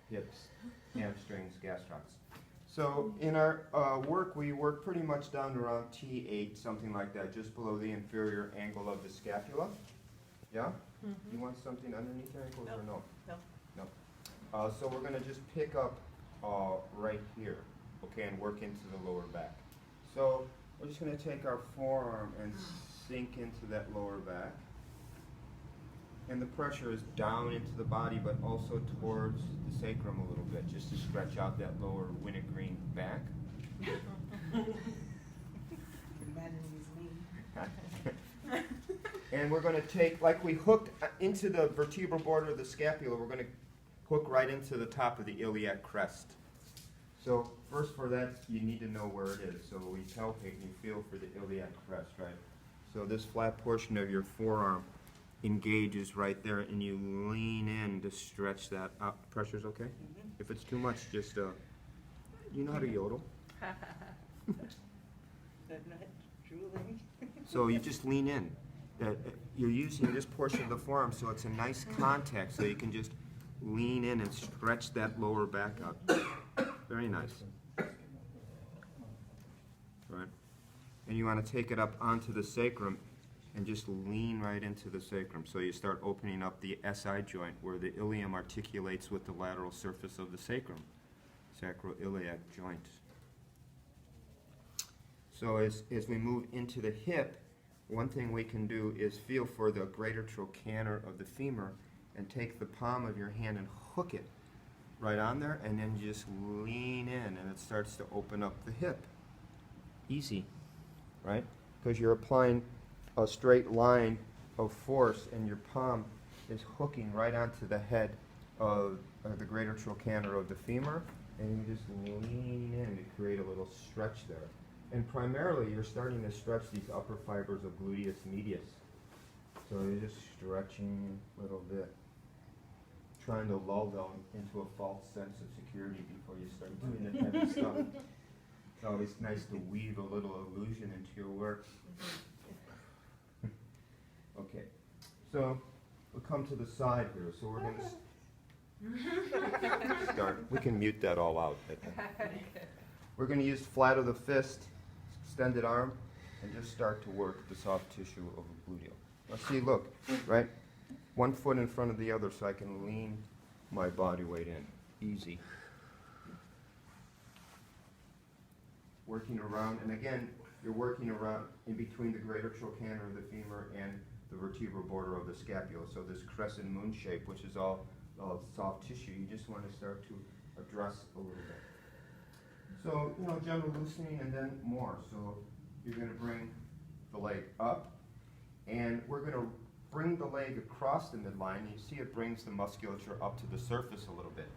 hips, hamstrings, gastrocs. So in our work, we work pretty much down to around T8, something like that, just below the inferior angle of the scapula. Yeah? Mm-hmm. You want something underneath your ankles or no? No. No. So we're going to just pick up right here, okay, and work into the lower back. So we're just going to take our forearm and sink into that lower back. And the pressure is down into the body, but also towards the sacrum a little bit, just to stretch out that lower wintergreen back. And we're going to take, like we hooked into the vertebral border of the scapula, we're going to hook right into the top of the iliac crest. So first for that, you need to know where it is. So we palpate and you feel for the iliac crest, right? So this flat portion of your forearm engages right there, and you lean in to stretch that up. Pressure's okay? Mm-hmm. If it's too much, just, you know how to yodel? I'm not drooling. So you just lean in. You're using this portion of the forearm so it's a nice contact, so you can just lean in and stretch that lower back out. Very nice. Right? And you want to take it up onto the sacrum and just lean right into the sacrum. So you start opening up the SI joint where the ilium articulates with the lateral surface of the sacrum, sacroiliac joint. So as we move into the hip, one thing we can do is feel for the greater trochanter of the femur and take the palm of your hand and hook it right on there, and then just lean in, and it starts to open up the hip. Easy, right? Because you're applying a straight line of force, and your palm is hooking right onto the head of the greater trochanter of the femur, and you just lean in to create a little stretch there. And primarily, you're starting to stretch these upper fibers of gluteus medius. So you're just stretching a little bit, trying to lull them into a false sense of security before you start doing the heavy stuff. It's always nice to weave a little illusion into your work. Okay, so we'll come to the side here. So we're going to start. We can mute that all out. We're going to use flat of the fist, extended arm, and just start to work the soft tissue of the gluteal. Now see, look, right? One foot in front of the other so I can lean my body weight in. Easy. Working around, and again, you're working around in between the greater trochanter of the femur and the vertebral border of the scapula. So this crescent moon shape, which is all soft tissue, you just want to start to address a little bit. So, general loosening and then more. So you're going to bring the leg up, and we're going to bring the leg across the midline, and you see it brings the musculature up to the surface a little bit.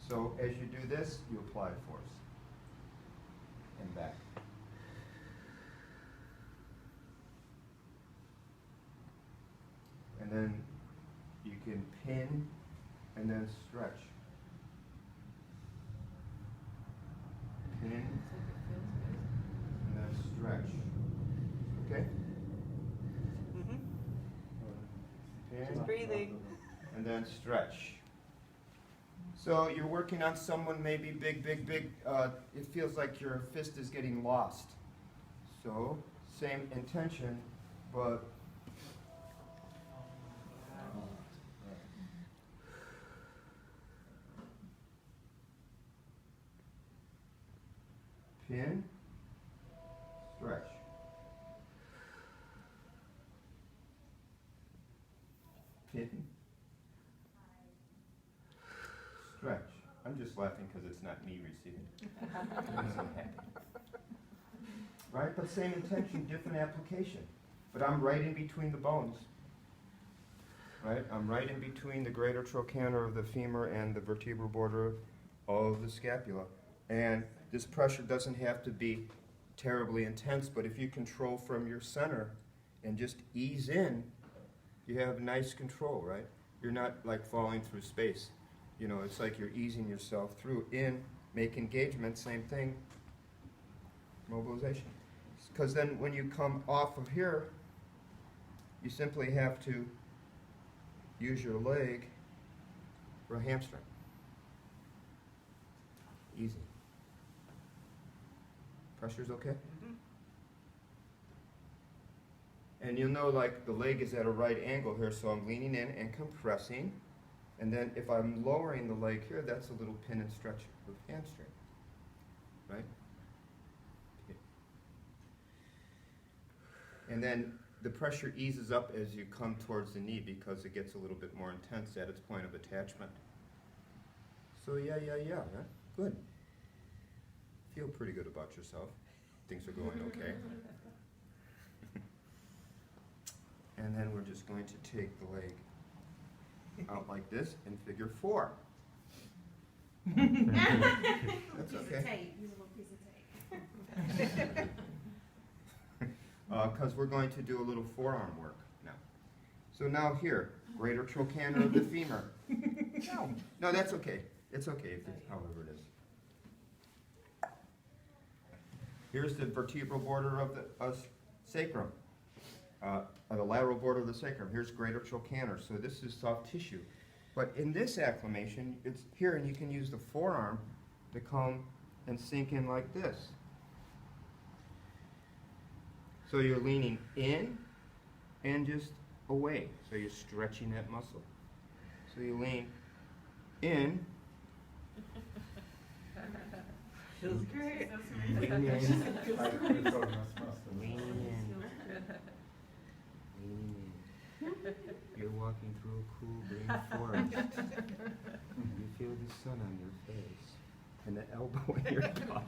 So as you do this, you apply force. And back. And then you can pin and then stretch. Pin and then stretch. Okay? Mm-hmm. Pin Just breathing. and then stretch. So you're working on someone maybe big. It feels like your fist is getting lost. So same intention, but pin, stretch. Pin, stretch. I'm just laughing because it's not me receiving. I'm so happy. Right? But same intention, different application. But I'm right in between the bones. Right? I'm right in between the greater trochanter of the femur and the vertebral border of the scapula. And this pressure doesn't have to be terribly intense, but if you control from your center and just ease in, you have nice control, right? You're not like falling through space. It's like you're easing yourself through. In, make engagement, same thing, mobilization. Because then when you come off of here, you simply have to use your leg for a hamstring. Easy. Pressure's okay? Mhm. And you'll know like the leg is at a right angle here, so I'm leaning in and compressing. And then if I'm lowering the leg here, that's a little pin and stretch of hamstring, right? Okay. And then the pressure eases up as you come towards the knee because it gets a little bit more intense at its point of attachment. So yeah, right? Good. Feel pretty good about yourself. Things are going okay. And then we're just going to take the leg out like this in figure 4. That's Piece of okay. tape. Use a little piece of tape. Because we're going to do a little forearm work now. So now here, greater trochanter of the femur. No, that's okay. It's okay if it's however it is. Here's the vertebral border of the sacrum. The lateral border of the sacrum. Here's greater trochanter. So this is soft tissue. But in this acclimation, it's here, and you can use the forearm to come and sink in like this. So you're leaning in and just away. So you're stretching that muscle. So you lean in, Feels great. lean in, lean in, lean in. You're walking through a cool green forest. You feel the sun on your face and the elbow in your butt.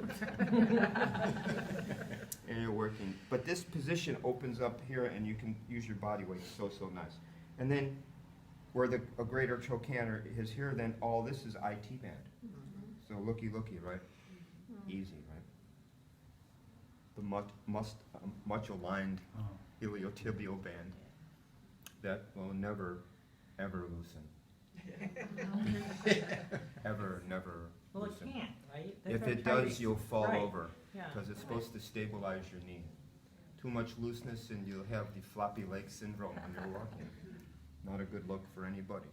And you're working. But this position opens up here and you can use your body weight. So nice. And then where a greater trochanter is here, then all this is IT band. So looky, right? Easy, right? The much aligned iliotibial band that will never, ever loosen. Ever, never Well, it loosen. can't, right? If That's it what does, you'll fall Right. over Yeah. because it's supposed to stabilize your knee. Too much looseness and you'll have the floppy leg syndrome when you're walking. Not a good look for anybody.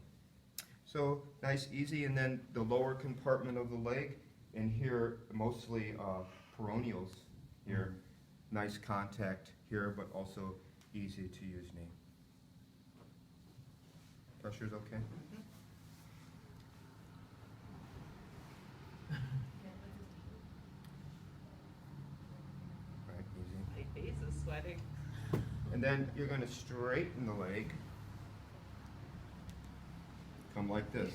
So nice, easy, and then the lower compartment of the leg, and here mostly peroneals here. Nice contact here, but also easy to use knee. Pressure's okay? Right, easy. My face is sweating. And then you're going to straighten the leg. Come like this.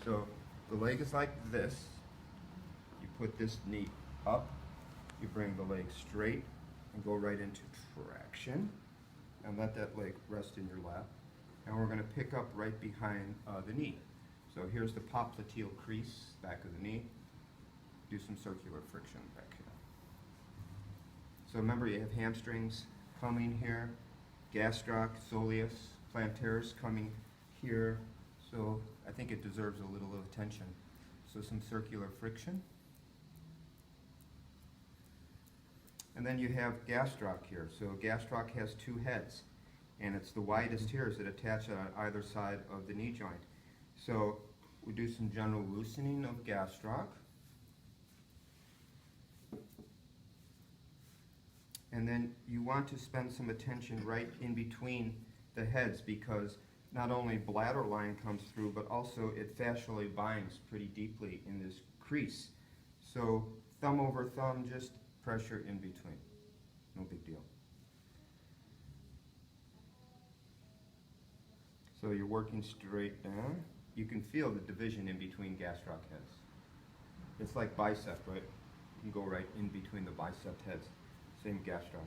So the leg is like this. You put this knee up. You bring the leg straight and go right into traction. And let that leg rest in your lap. And we're going to pick up right behind the knee. So here's the popliteal crease, back of the knee. Do some circular friction back here. So remember, you have hamstrings coming here, gastroc, soleus, plantaris coming here. So I think it deserves a little attention. So some circular friction. And then you have gastroc here. So gastroc has 2 heads, and it's the widest hairs that attach on either side of the knee joint. So we do some general loosening of gastroc. And then you want to spend some attention right in between the heads, because not only bladder line comes through, but also it fascially binds pretty deeply in this crease. So thumb over thumb, just pressure in between. No big deal. So you're working straight down. You can feel the division in between gastroc heads. It's like bicep, right? You can go right in between the bicep heads. Same gastroc.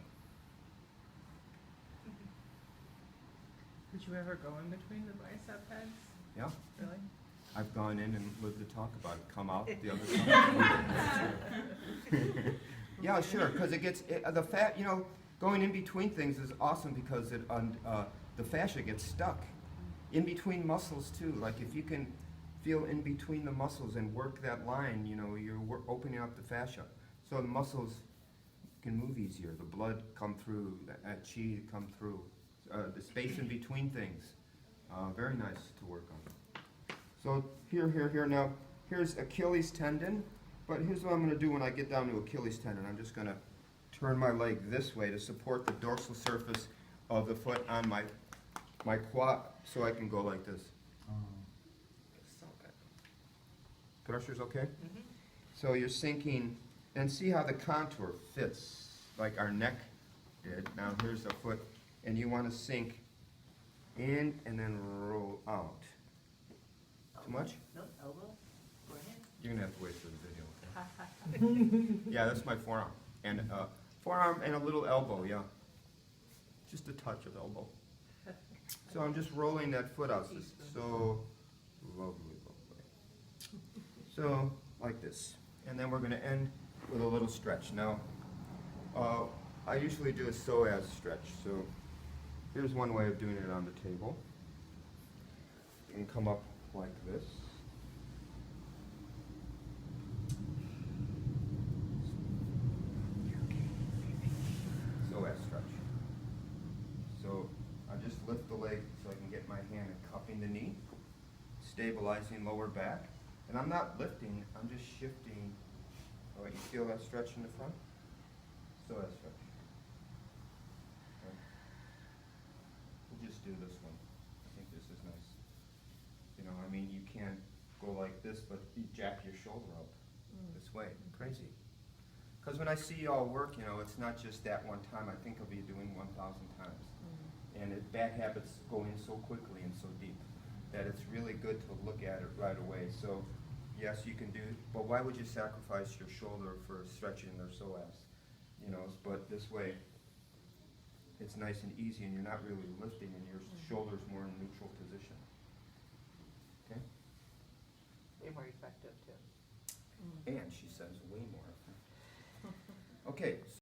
Did you ever go in between the bicep heads? Yeah? Really? I've gone in and lived to talk about it. Come out the other side. Yeah, sure, because it gets, the fat, you know, going in between things is awesome because the fascia gets stuck. In between muscles too, like if you can feel in between the muscles and work that line, you know, you're opening up the fascia. So the muscles can move easier, the blood come through, the chi come through, the space in between things, very nice to work on. So here, now, here's Achilles tendon, But here's what I'm gonna do when I get down to Achilles tendon. I'm just gonna turn my leg this way to support the dorsal surface of the foot on my quad, so I can go like this. So good. Pressure's okay? Mhm. So you're sinking, and see how the contour fits, like our neck did. Now here's the foot, and you wanna sink in and then roll out. Too much? No, elbow, forehand. You're gonna have to wait for the video, okay? Yeah, that's my forearm. And forearm and a little elbow, yeah. Just a touch of elbow. So I'm just rolling that foot out. So lovely, lovely. So like this. And then we're gonna end with a little stretch. Now, I usually do a psoas stretch. So here's one way of doing it on the table. You can come up like this. Psoas stretch. So I just lift the leg so I can get my hand and cupping the knee, stabilizing lower back. And I'm not lifting, I'm just shifting. Oh, you feel that stretch in the front? Psoas stretch. Okay. We'll just do this one. I think this is nice. You know, I mean, you can't go like this, but you jack your shoulder up this way. Crazy. Because when I see y'all work, you know, it's not just that one time. I think of you doing 1,000 times. And bad habits go in so quickly and so deep that it's really good to look at it right away. So, yes, you can do, but why would you sacrifice your shoulder for stretching their psoas? You know, but this way, it's nice and easy, and you're not really lifting, and your shoulder's more in neutral position. Okay? Way more effective too. And she says way more. Okay.